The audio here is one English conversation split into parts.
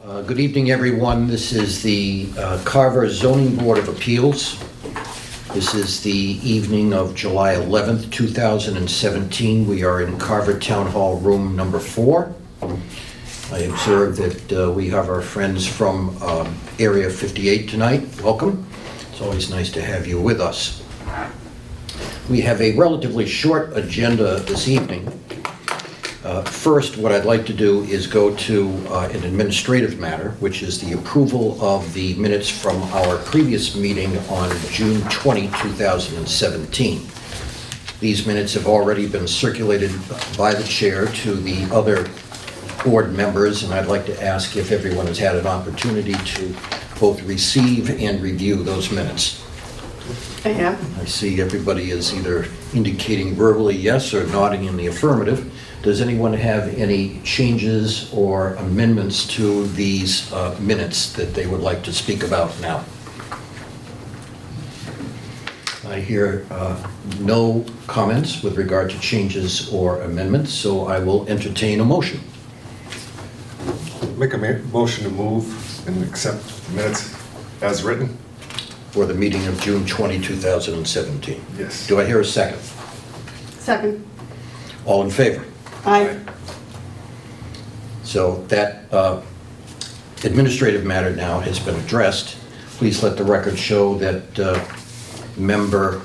Good evening, everyone. This is the Carver Zoning Board of Appeals. This is the evening of July 11th, 2017. We are in Carver Town Hall Room number 4. I observe that we have our friends from Area 58 tonight. Welcome. It's always nice to have you with us. We have a relatively short agenda this evening. First, what I'd like to do is go to an administrative matter, which is the approval of the minutes from our previous meeting on June 20, 2017. These minutes have already been circulated by the chair to the other board members, and I'd like to ask if everyone has had an opportunity to both receive and review those minutes. I have. I see everybody is either indicating verbally yes or nodding in the affirmative. Does anyone have any changes or amendments to these minutes that they would like to speak about now? I hear no comments with regard to changes or amendments, so I will entertain a motion. Make a motion to move and accept the minutes as written. For the meeting of June 20, 2017. Yes. Do I hear a second? Second. All in favor? Aye. So that administrative matter now has been addressed. Please let the record show that member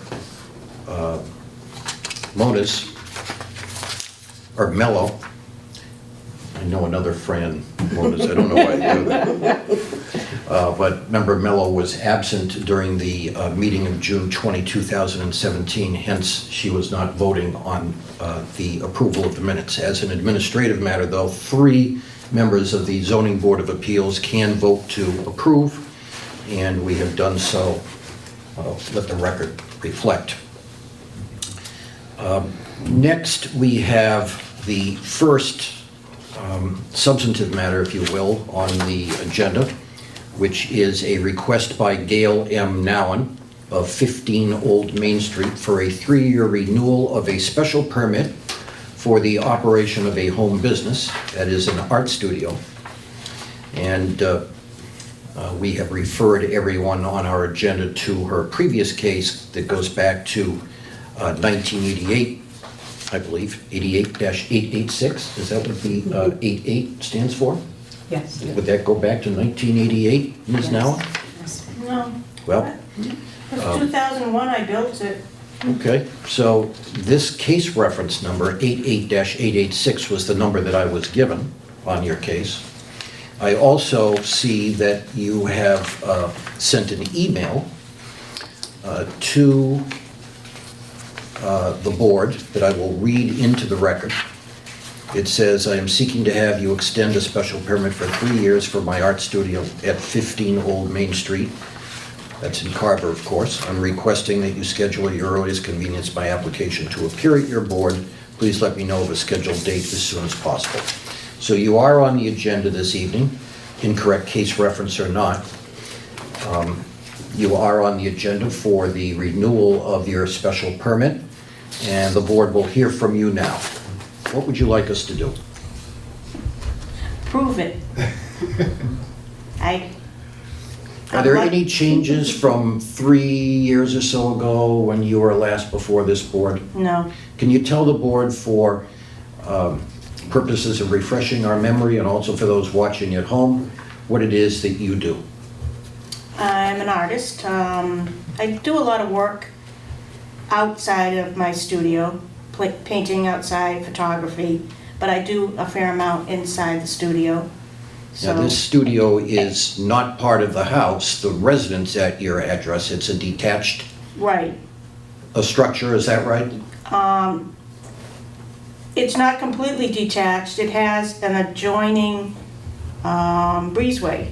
Moniz, or Mello, I know another Fran Moniz, I don't know why I do that. But member Mello was absent during the meeting of June 20, 2017, hence she was not voting on the approval of the minutes. As an administrative matter, though, 3 members of the Zoning Board of Appeals can vote to approve, and we have done so. Let the record reflect. Next, we have the first substantive matter, if you will, on the agenda, which is a request by Gail M. Nowen of 15 Old Main Street for a 3-year renewal of a special permit for the operation of a home business, that is an art studio. And we have referred everyone on our agenda to her previous case that goes back to 1988, I believe, 88-886. Is that what the 88 stands for? Yes. Would that go back to 1988, Ms. Nowen? No. Well, It was 2001 I built it. okay, so this case reference number, 88-886, was the number that I was given on your case. I also see that you have sent an email to the board that I will read into the record. It says, I am seeking to have you extend a special permit for 3 years for my art studio at 15 Old Main Street. That's in Carver, of course. I'm requesting that you schedule at your earliest convenience my application to appear at your board. Please let me know of a scheduled date as soon as possible. So you are on the agenda this evening, incorrect case reference or not. You are on the agenda for the renewal of your special permit, and the board will hear from you now. What would you like us to do? Prove it. Are there any changes from 3 years or so ago when you were last before this board? No. Can you tell the board, for purposes of refreshing our memory and also for those watching at home, what it is that you do? I'm an artist. I do a lot of work outside of my studio, painting outside, photography, but I do a fair amount inside the studio. Now, this studio is not part of the house, the residence at your address. It's a detached Right. structure, is that right? It's not completely detached. It has an adjoining breezeway.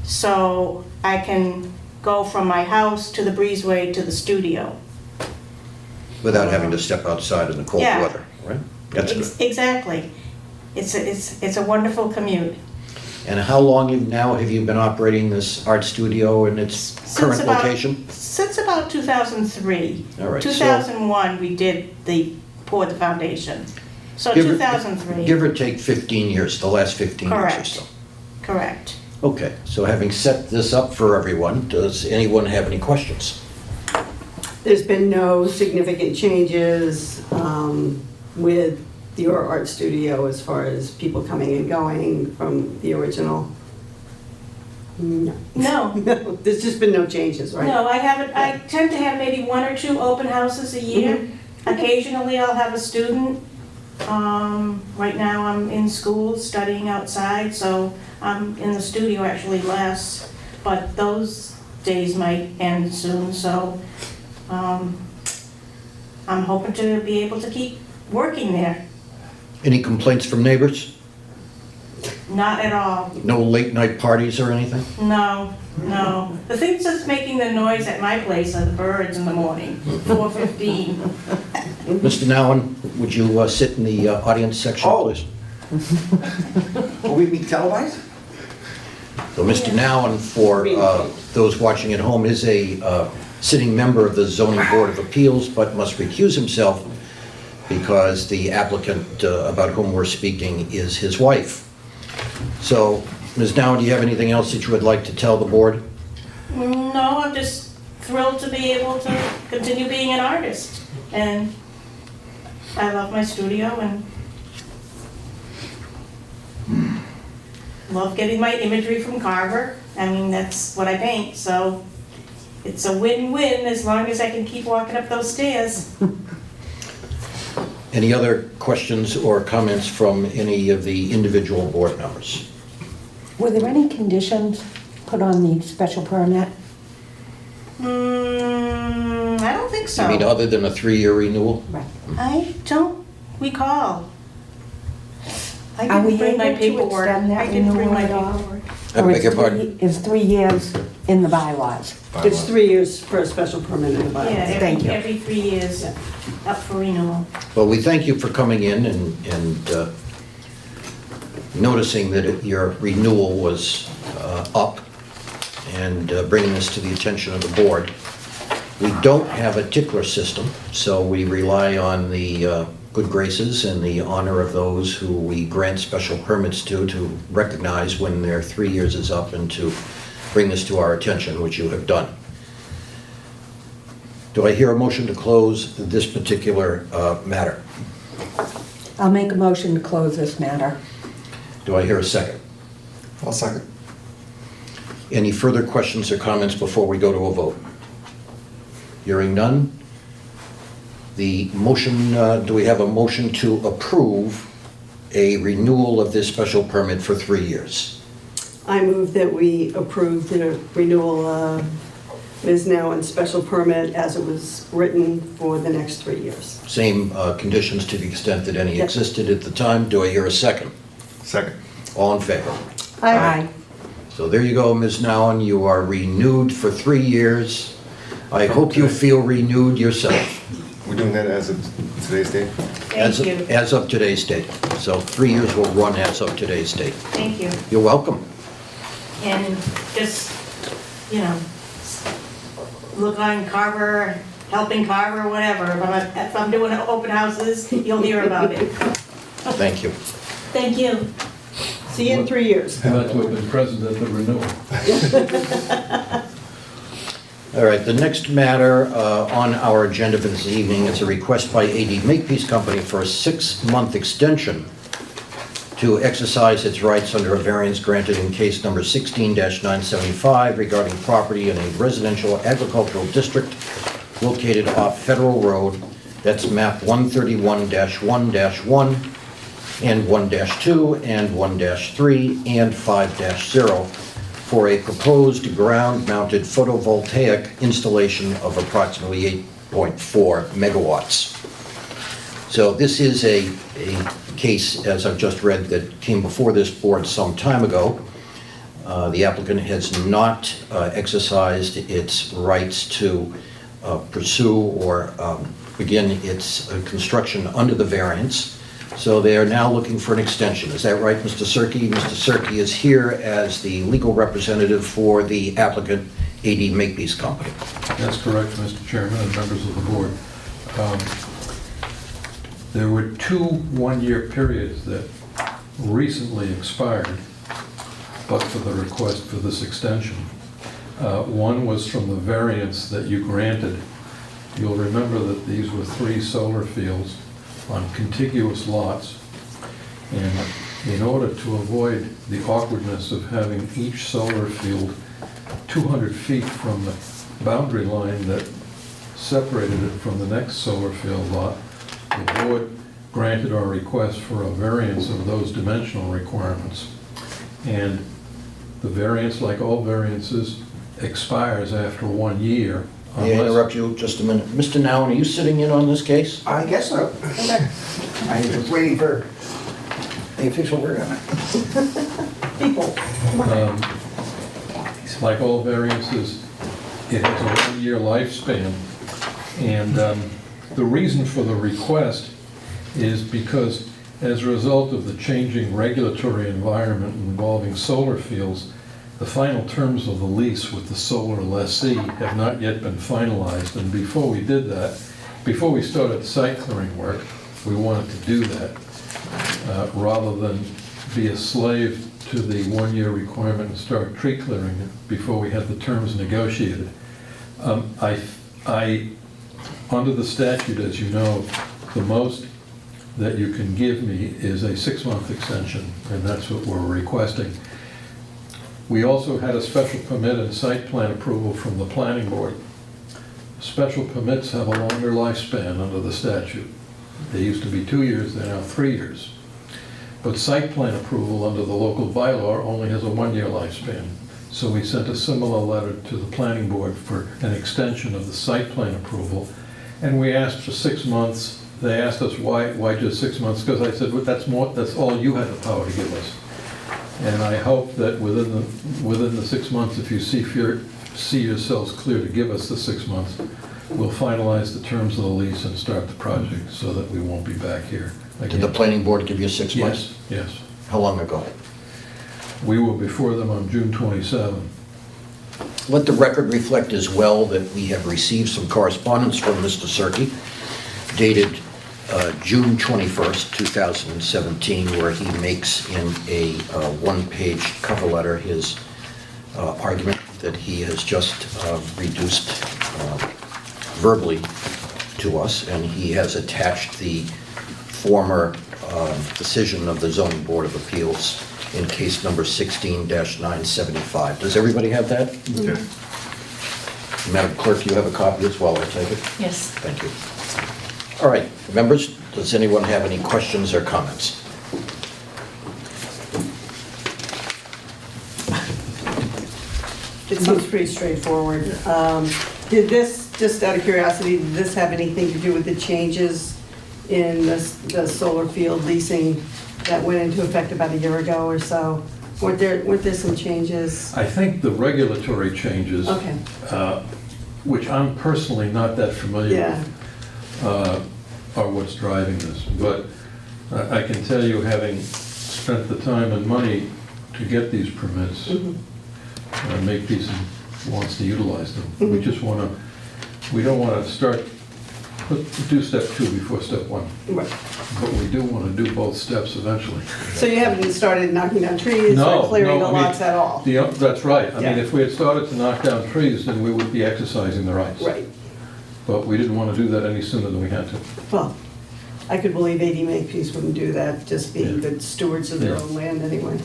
So I can go from my house to the breezeway to the studio. Without having to step outside in the cold Yeah. weather, right? That's good. Exactly. It's a wonderful commute. And how long have you been operating this art studio in its current location? Since about 2003. All right, so- 2001, we poured the foundation. So Give or- 2003. Give or take 15 years, the last 15 years or Correct. so. Correct. Okay, so having set this up for everyone, does anyone have any questions? There's been no significant changes with your art studio as far as people coming and going from the original? No. No. No, there's just been no changes, right? No, I haven't, I tend to have maybe 1 or 2 open houses a year. Occasionally I'll have a student. Right now I'm in school studying outside, so I'm in the studio actually less, but those days might end soon, so I'm hoping to be able to keep working there. Any complaints from neighbors? Not at all. No late night parties or anything? No, no. The things that's making the noise at my place are the birds in the morning, 4:15. Mr. Nowen, would you sit in the audience section, Oh. please? Will we be televised? So Mr. Nowen, for those watching at home, is a sitting member of the Zoning Board of Appeals, but must recuse himself because the applicant about whom we're speaking is his wife. So, Ms. Nowen, do you have anything else that you would like to tell the board? No, I'm just thrilled to be able to continue being an artist. And I love my studio and love getting my imagery from Carver. I mean, that's what I paint, so it's a win-win as long as I can keep walking up those stairs. Any other questions or comments from any of the individual board members? Were there any conditions put on the special permit? I don't think so. I mean, other than a 3-year renewal? Right. I don't recall. I Are we didn't bring my able to paperwork. extend that I didn't bring renewal my at all? paperwork. I Or beg your pardon? Is 3 years in the bylaws? It's 3 years for a special permit in the bylaws. Yeah, Thank you. every 3 years, up for renewal. Well, we thank you for coming in and noticing that your renewal was up and bringing this to the attention of the board. We don't have a tickler system, so we rely on the good graces and the honor of those who we grant special permits to recognize when their 3 years is up and to bring this to our attention, which you have done. Do I hear a motion to close this particular matter? I'll make a motion to close this matter. Do I hear a second? I'll second. Any further questions or comments before we go to a vote? Hearing none. The motion, do we have a motion to approve a renewal of this special permit for 3 years? I move that we approve the renewal of Ms. Nowen's special permit as it was written for the next 3 years. Same conditions to the extent that any Yep. existed at the time. Do I hear a second? Second. All in favor? Aye. So there you go, Ms. Nowen, you are renewed for 3 years. I hope you feel renewed yourself. We're doing that as of today's date? As Thank of- you, As of today's date. So 3 years will run as of today's date. thank you. You're welcome. And just, you know, look on Carver, helping Carver, whatever. If I'm doing open houses, you'll hear about it. Thank you. Thank you. See you in 3 years. And that's what was present at the renewal. All right, the next matter on our agenda for this evening is a request by AD Makepeace Company for a 6-month extension to exercise its rights under a variance granted in case number 16-975 regarding property in a residential agricultural district located off Federal Road, that's map 131-1-1 and 1-2 and 1-3 and 5-0 for a proposed ground-mounted photovoltaic installation of approximately 8.4 megawatts. So this is a case, as I've just read, that came before this board some time ago. The applicant has not exercised its rights to pursue or begin its construction under the variance. So they are now looking for an extension. Is that right, Mr. Cirque? Mr. Cirque is here as the legal representative for the applicant, AD Makepeace Company. That's correct, Mr. Chairman and members of the board. There were 2 one-year periods that recently expired. but for the request for this extension. One was from the variance that you granted. You'll remember that these were 3 solar fields on contiguous lots. And in order to avoid the awkwardness of having each solar field 200 feet from the boundary line that separated it from the next solar field lot, the board granted our request for a variance of those dimensional requirements. And the variance, like all variances, expires after 1 year. May I interrupt you just a minute? Mr. Nowen, are you sitting in on this case? I guess so. I was waiting for the official word on it. People. Like all variances, it has a 1-year lifespan. And the reason for the request is because as a result of the changing regulatory environment involving solar fields, the final terms of the lease with the solar lessee have not yet been finalized. And before we did that, before we started site clearing work, we wanted to do that rather than be a slave to the 1-year requirement and start tree clearing before we had the terms negotiated. Under the statute, as you know, the most that you can give me is a 6-month extension, and that's what we're requesting. We also had a special permit and site plan approval from the planning board. Special permits have a longer lifespan under the statute. They used to be 2 years, they're now 3 years. But site plan approval under the local bylaw only has a 1-year lifespan. So we sent a similar letter to the planning board for an extension of the site plan approval. And we asked for 6 months. They asked us why just 6 months? Because I said, well, that's all you had the power to give us. And I hope that within the 6 months, if you see yourselves clear to give us the 6 months, we'll finalize the terms of the lease and start the project so that we won't be back here again. Did the planning board give you 6 months? Yes, yes. How long ago? We were before them on June 27. Let the record reflect as well that we have received some correspondence from Mr. Cirque dated June 21st, 2017, where he makes in a 1-page cover letter his argument that he has just reduced verbally to us, and he has attached the former decision of the Zoning Board of Appeals in case number 16-975. Does everybody have that? Okay. Madam Clerk, you have a copy as well, I take it? Yes. Thank you. All right, members, does anyone have any questions or comments? It seems pretty straightforward. Did this, just out of curiosity, did this have anything to do with the changes in the solar field leasing that went into effect about a year ago or so? Weren't there some changes? I think the regulatory changes, Okay. which I'm personally not that familiar Yeah. with, are what's driving this. But I can tell you, having spent the time and money to get these permits, make these and wants to utilize them. We just want to, we don't want to do step 2 before step 1. Right. But we do want to do both steps eventually. So you haven't started knocking down trees No, or clearing no, the I mean, lots at all? That's right. I mean, Yeah. if we had started to knock down trees, then we would be exercising the rights. Right. But we didn't want to do that any sooner than we had to. Well, I could believe 80 Makepeace wouldn't do that, just being Yeah. good stewards of their Yeah. own land anyway.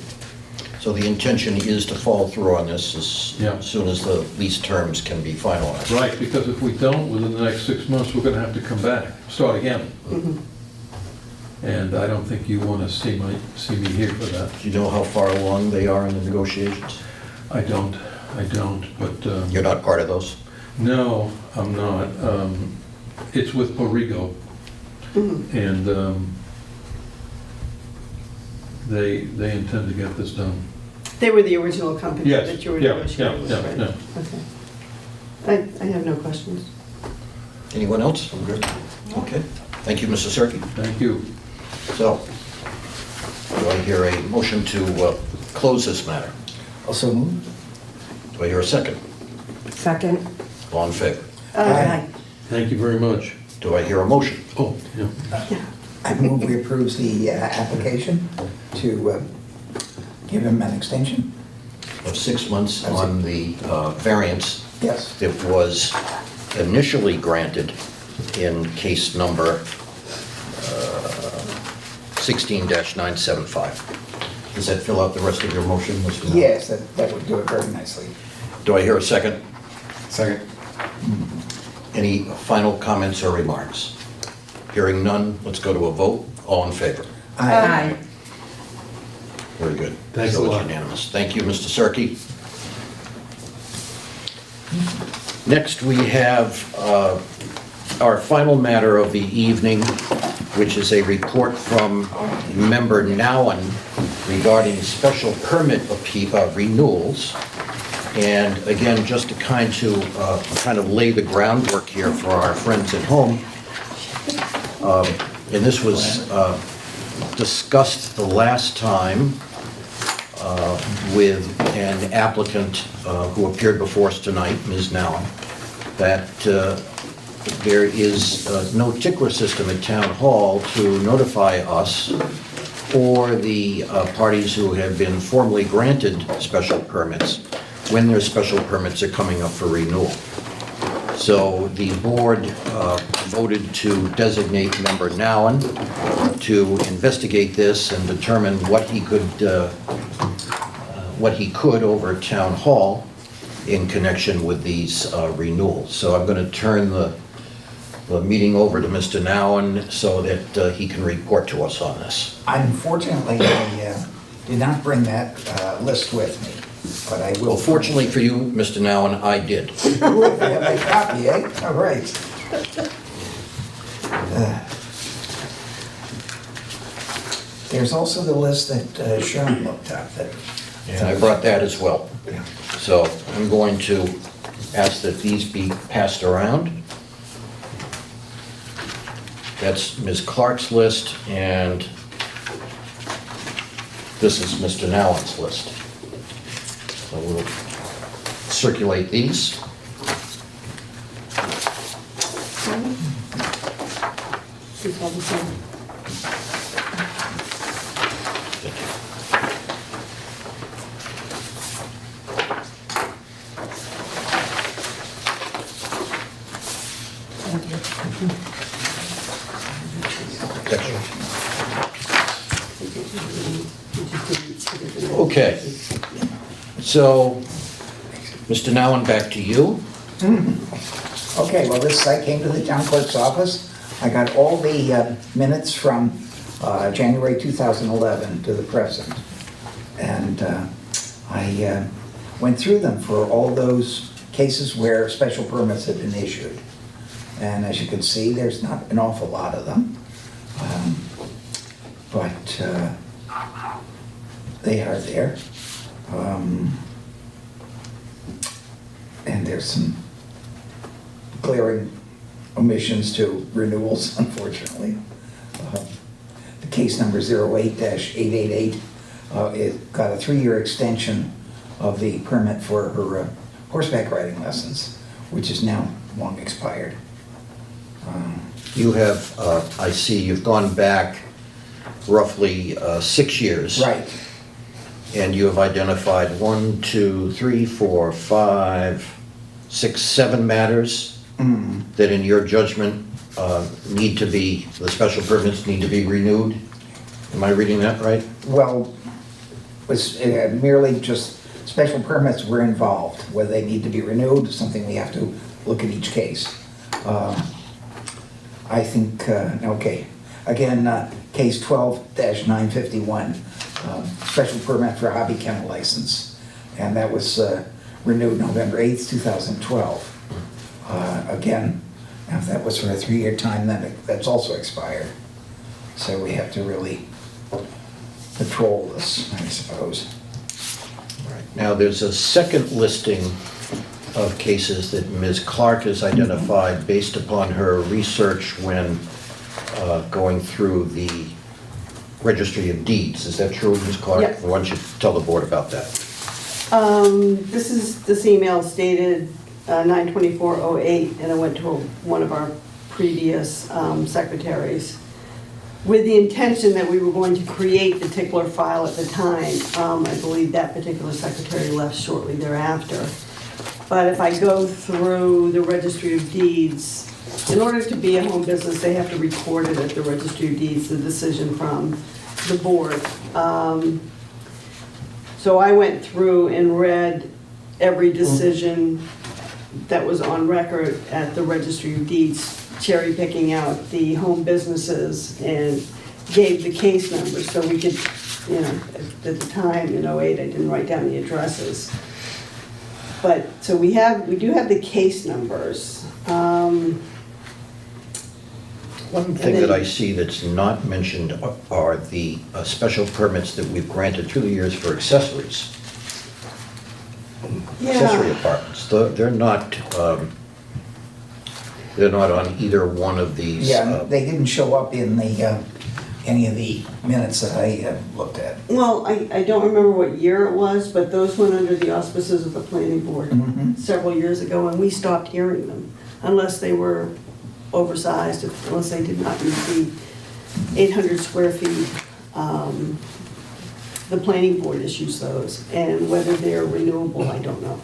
So the intention is to follow through on this Yeah. as soon as the lease terms can be finalized. Right, because if we don't, within the next 6 months, we're going to have to come back, start again. And I don't think you want to see me here for that. Do you know how far along they are in the negotiations? I don't, but... You're not part of those? No, I'm not. It's with Borrego, and they intend to get this done. They were the original company Yes, that you were yeah, negotiating with, yeah, right? yeah. Okay. I have no questions. Anyone else? I'm good. Okay. Thank you, Mr. Cirque. Thank you. So, do I hear a motion to close this matter? Also moved. Do I hear a second? Second. All in favor? Aye. Thank you very much. Do I hear a motion? Oh, yeah. I move we approve the application to give him an extension. of 6 months on the variance Yes. that was initially granted in case number 16-975. Does that fill out the rest of your motion, Mr. Miller? Yes, that would do it very nicely. Do I hear a second? Second. Any final comments or remarks? Hearing none, let's go to a vote. All in favor? Aye. Very good. Thanks a So it's lot. unanimous. Thank you, Mr. Cirque. Next, we have our final matter of the evening, which is a report from member Nowen regarding special permit renewals. And again, just to kind of lay the groundwork here for our friends at home. And this was discussed the last time with an applicant who appeared before us tonight, Ms. Nowen, that there is no tickler system at Town Hall to notify us or the parties who have been formally granted special permits when their special permits are coming up for renewal. So the board voted to designate member Nowen to investigate this and determine what he could over at Town Hall in connection with these renewals. So I'm going to turn the meeting over to Mr. Nowen so that he can report to us on this. Unfortunately, I did not bring that list with me, but I will. Well, fortunately for you, Mr. Nowen, I did. Ooh, I have my copy, eh? All right. There's also the list that Sharon looked up that. And I brought that as well. So I'm going to ask that these be passed around. That's Ms. Clark's list, and this is Mr. Nowen's list. So we'll circulate these. It's all the same. Thank you. Okay, so, Mr. Nowen, back to you. Okay, well, I came to the town clerk's office. I got all the minutes from January 2011 to the present. And I went through them for all those cases where special permits had been issued. And as you can see, there's not an awful lot of them. But they are there. And there's some glaring omissions to renewals, unfortunately. The case number 08-888, it got a 3-year extension of the permit for her horseback riding lessons, which is now long expired. You have, I see, you've gone back roughly 6 years. Right. And you have identified 1, 2, 3, 4, 5, 6, 7 matters that in your judgment need to be, the special permits need to be renewed? Am I reading that right? Well, was merely just special permits were involved. Whether they need to be renewed is something we have to look at each case. I think, okay, again, case 12-951, special permit for hobby kennel license. And that was renewed November 8th, 2012. Again, if that was for a 3-year time, then that's also expired. So we have to really patrol this, I suppose. Now, there's a second listing of cases that Ms. Clark has identified based upon her research when going through the Registry of Deeds. Is that true, Ms. Clark? Yes. Why don't you tell the board about that? This email stated 9/24/08, and I went to one of our previous secretaries with the intention that we were going to create the tickler file at the time. I believe that particular secretary left shortly thereafter. But if I go through the registry of deeds, in order to be a home business, they have to record it at the registry of deeds, the decision from the board. So I went through and read every decision that was on record at the registry of deeds, cherry picking out the home businesses and gave the case numbers so we could, you know, at the time in '08, I didn't write down the addresses. But, so we do have the case numbers. One thing that I see that's not mentioned are the special permits that we've granted through the years for accessories. Accessory apartments, they're not on either one of these. Yeah, they didn't show up in the, any of the minutes that I looked at. Well, I don't remember what year it was, but those went under the auspices of the planning board Mhm. several years ago, and we stopped hearing them unless they were oversized, unless they did not meet the 800 square feet. The planning board issues those, and whether they're renewable, I don't know.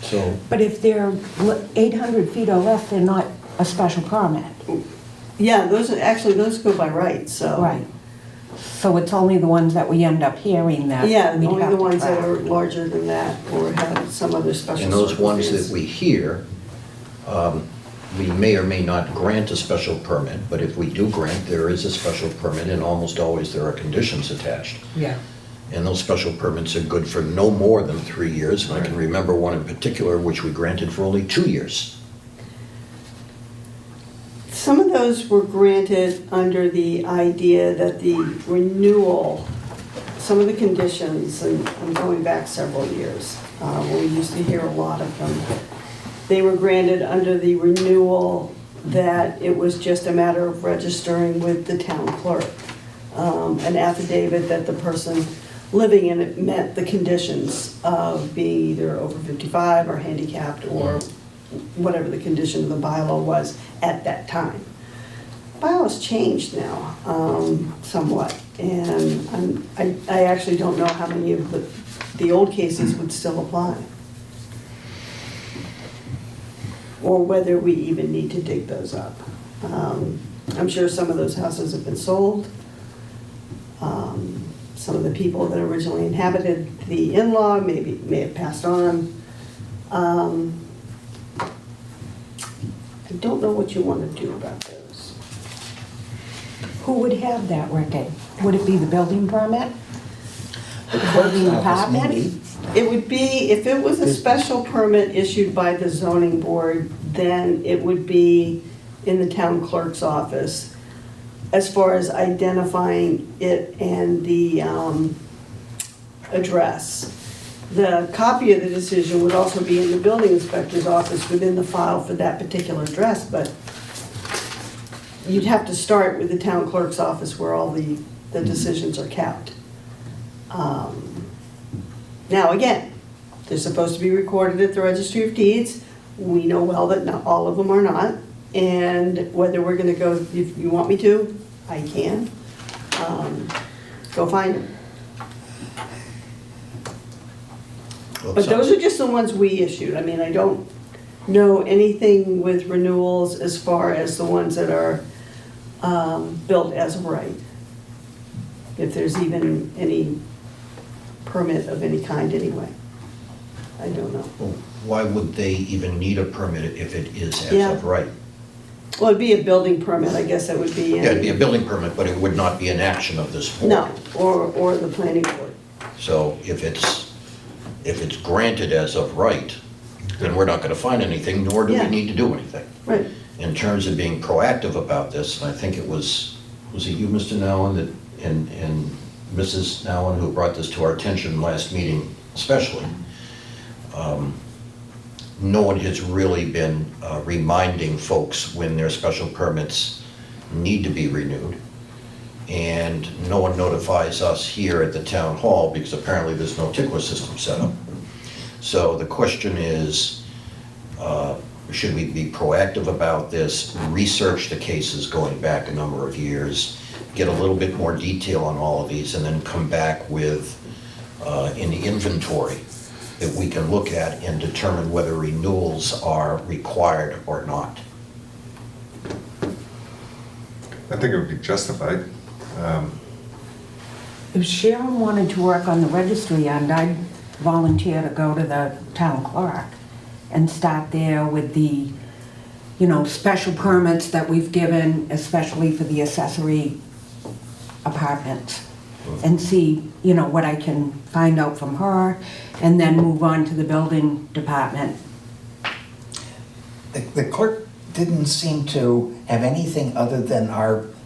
So, But if they're 800 feet or less, they're not a special permit. Yeah, those go by right, so. Right. So it's only the ones that we end up hearing that Yeah, we'd only have the to ones that track. are larger than that or have some other special and those ones that circumstance. we hear, we may or may not grant a special permit, but if we do grant, there is a special permit, and almost always there are conditions attached. Yeah. And those special permits are good for no more than 3 years. And I can remember one in particular which we granted for only 2 years. Some of those were granted under the idea that the renewal, some of the conditions, and I'm going back several years, when we used to hear a lot of them, they were granted under the renewal that it was just a matter of registering with the town clerk. An affidavit that the person living in it met the conditions of being either over 55 or handicapped or whatever the condition of the bylaw was at that time. Bylaws changed now somewhat, and I actually don't know how many of the old cases would still apply. Or whether we even need to dig those up. I'm sure some of those houses have been sold. Some of the people that originally inhabited the in-law may have passed on. I don't know what you want to do about those. Who would have that record? Would it be the building permit? The clerk's Building office, department? maybe. It would be, if it was a special permit issued by the zoning board, then it would be in the town clerk's office as far as identifying it and the address. The copy of the decision would also be in the building inspector's office within the file for that particular address, but you'd have to start with the town clerk's office where all the decisions are kept. Now, again, they're supposed to be recorded at the registry of deeds. We know well that not all of them are not. And whether we're gonna go, if you want me to, I can. Go find them. Well, But those are just the ones we issued. I mean, I don't know anything with renewals as far as the ones that are built as of right. If there's even any permit of any kind anyway. I don't know. Well, why would they even need a permit if it is as Yeah. of right? Well, it'd be a building permit, I guess that would be. Yeah, it'd be a building permit, but it would not be an action of this board. No, or the planning board. So if it's granted as of right, then we're not gonna find anything, nor do we Yeah. need to do anything. Right. In terms of being proactive about this, and I think it was it you, Mr. Nowen, that, and Mrs. Nowen, who brought this to our attention last meeting especially. No one has really been reminding folks when their special permits need to be renewed. And no one notifies us here at the town hall because apparently there's no tickler system set up. So the question is, should we be proactive about this, research the cases going back a number of years, get a little bit more detail on all of these, and then come back with an inventory that we can look at and determine whether renewals are required or not. I think it would be justified. If Sharon wanted to work on the registry end, I'd volunteer to go to the town clerk and start there with the, special permits that we've given, especially for the accessory apartments, and see, what I can find out from her, and then move on to the building department. The clerk didn't seem to have anything other than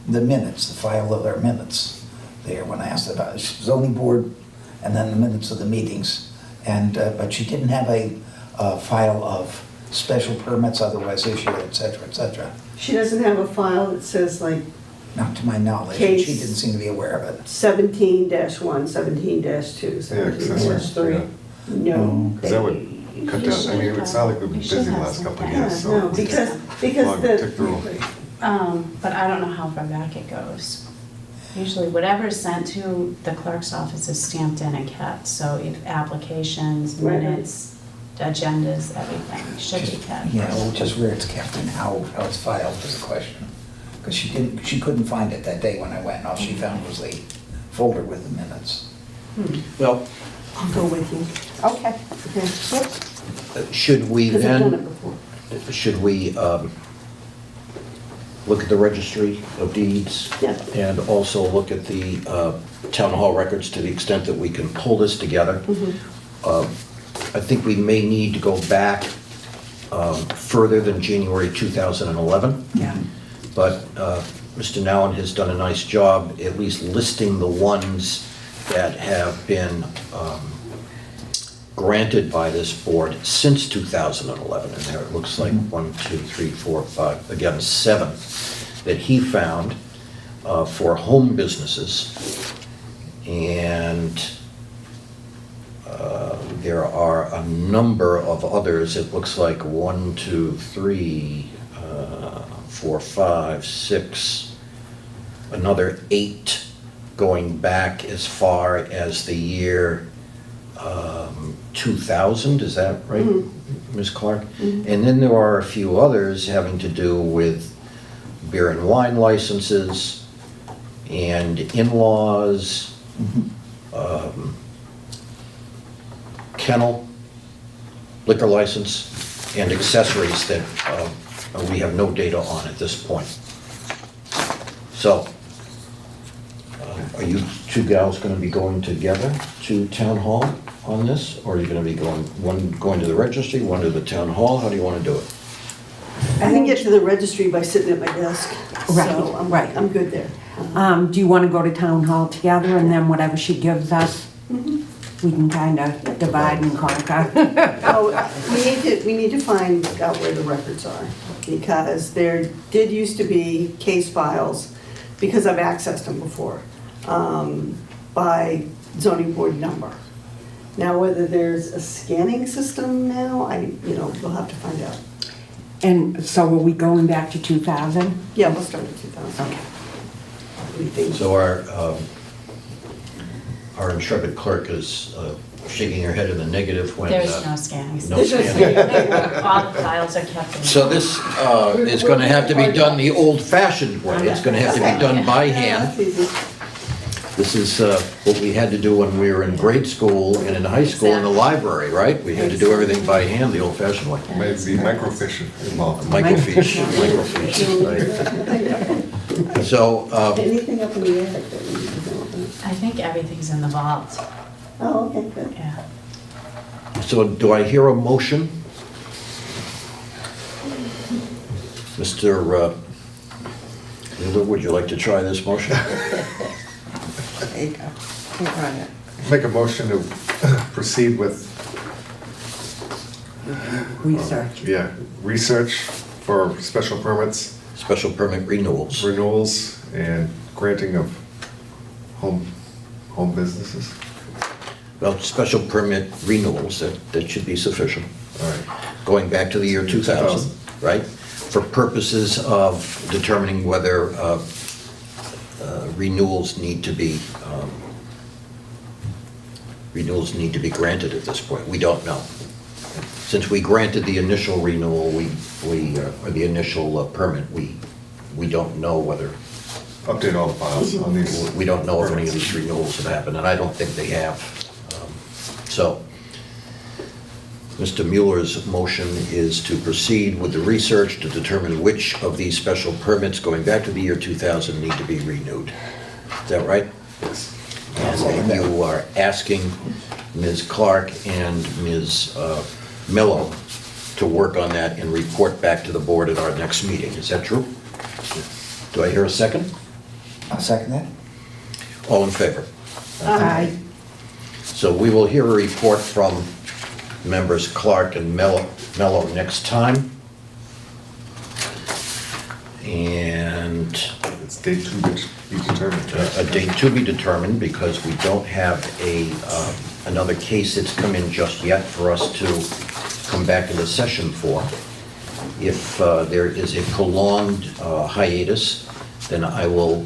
the minutes, the file of our minutes there when I asked about it. Zoning board and then the minutes of the meetings. But she didn't have a file of special permits otherwise issued, et cetera, et cetera. She doesn't have a file that says like Not to my knowledge, Case- she didn't seem to be aware of it. 17-1, 17-2, Yeah, 17-3. No. Because that would cut down, I mean, it's not like we've been busy the last couple of years, so. No, because Log tick through. But I don't know how far back it goes. Usually whatever's sent to the clerk's office is stamped in and kept, so if applications, Right. minutes, agendas, everything should be kept. Yeah, well, just where it's kept and how it's filed is a question. Because she couldn't find it that day when I went, and all she found was the folder with the minutes. Well, I'll go with you. Okay. Okay. should we Because I've done it then, before. should we look at the registry of deeds? Yeah. And also look at the town hall records to the extent that we can pull this together? I think we may need to go back further than January 2011. Yeah. But Mr. Nowen has done a nice job at least listing the ones that have been granted by this board since 2011. And there it looks like 1, 2, 3, 4, 5, again, 7 that he found for home businesses. And there are a number of others. It looks like 1, 2, 3, 4, 5, 6, another 8 going back as far as the year 2000, is that right, Ms. Clark? And then there are a few others having to do with beer and wine licenses and in-laws, kennel, liquor license, and accessories that we have no data on at this point. So, are you two gals going to be going together to town hall on this? Or are you going to be going to the registry, one to the town hall? How do you want to do it? I can get to the registry by sitting at my desk. Right, So right. I'm good there. Do you want to go to town hall together, and then whatever she gives us, we can kind of divide and conquer? Oh, we need to find out where the records are, because there did used to be case files, because I've accessed them before, by zoning board number. Now, whether there's a scanning system now, we'll have to find out. And so are we going back to 2000? Yeah, we'll start at 2000. Okay. We think. So our intrepid clerk is shaking her head in the negative when... There's no scannings. No scanning. All the files are kept in. So this is going to have to be done the old-fashioned way. It's going to have to be done by Yeah, hand. that's easy. This is what we had to do when we were in grade school and in high school in the library, right? We had to do everything by hand the old-fashioned way. Maybe microfiche involved. Microfiche, right. So, Anything up in the attic that we need to know about? I think everything's in the vault, Oh, okay, good. yeah. so do I hear a motion? Mr. Wheeler, would you like to try this motion? There you go. Keep running. Make a motion to proceed with, Research. research for special permits, Special permit renewals. renewals, and granting of home businesses. Well, special permit renewals, that should be sufficient. All right. going back to the year 2000, right? For purposes of determining whether renewals need to be granted at this point. We don't know. Since we granted the initial renewal, or the initial permit, we don't know whether, Update all the files on these. we don't know if any of these renewals have happened, and I don't think they have. So, Mr. Mueller's motion is to proceed with the research to determine which of these special permits going back to the year 2000 need to be renewed. Is that right? And you are asking Ms. Clark and Ms. Mello to work on that and report back to the board at our next meeting. Is that true? Do I hear a second? I'll second that. All in favor? Aye. So we will hear a report from members Clark and Mello next time. And It's date to be determined. a date to be determined, because we don't have another case that's come in just yet for us to come back into session for. If there is a prolonged hiatus, then I will,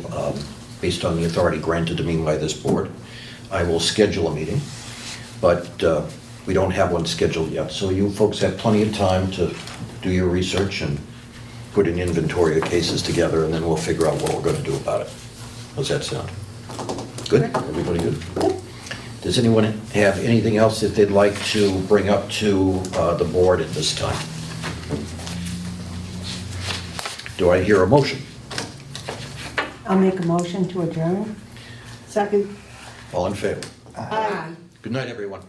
based on the authority granted to me by this board, I will schedule a meeting. But we don't have one scheduled yet, so you folks have plenty of time to do your research and put an inventory of cases together, and then we'll figure out what we're going to do about it. How's that sound? Good? Everybody good? Does anyone have anything else that they'd like to bring up to the board at this time? Do I hear a motion? I'll make a motion to adjourn. Second? All in favor? Aye. Good night, everyone.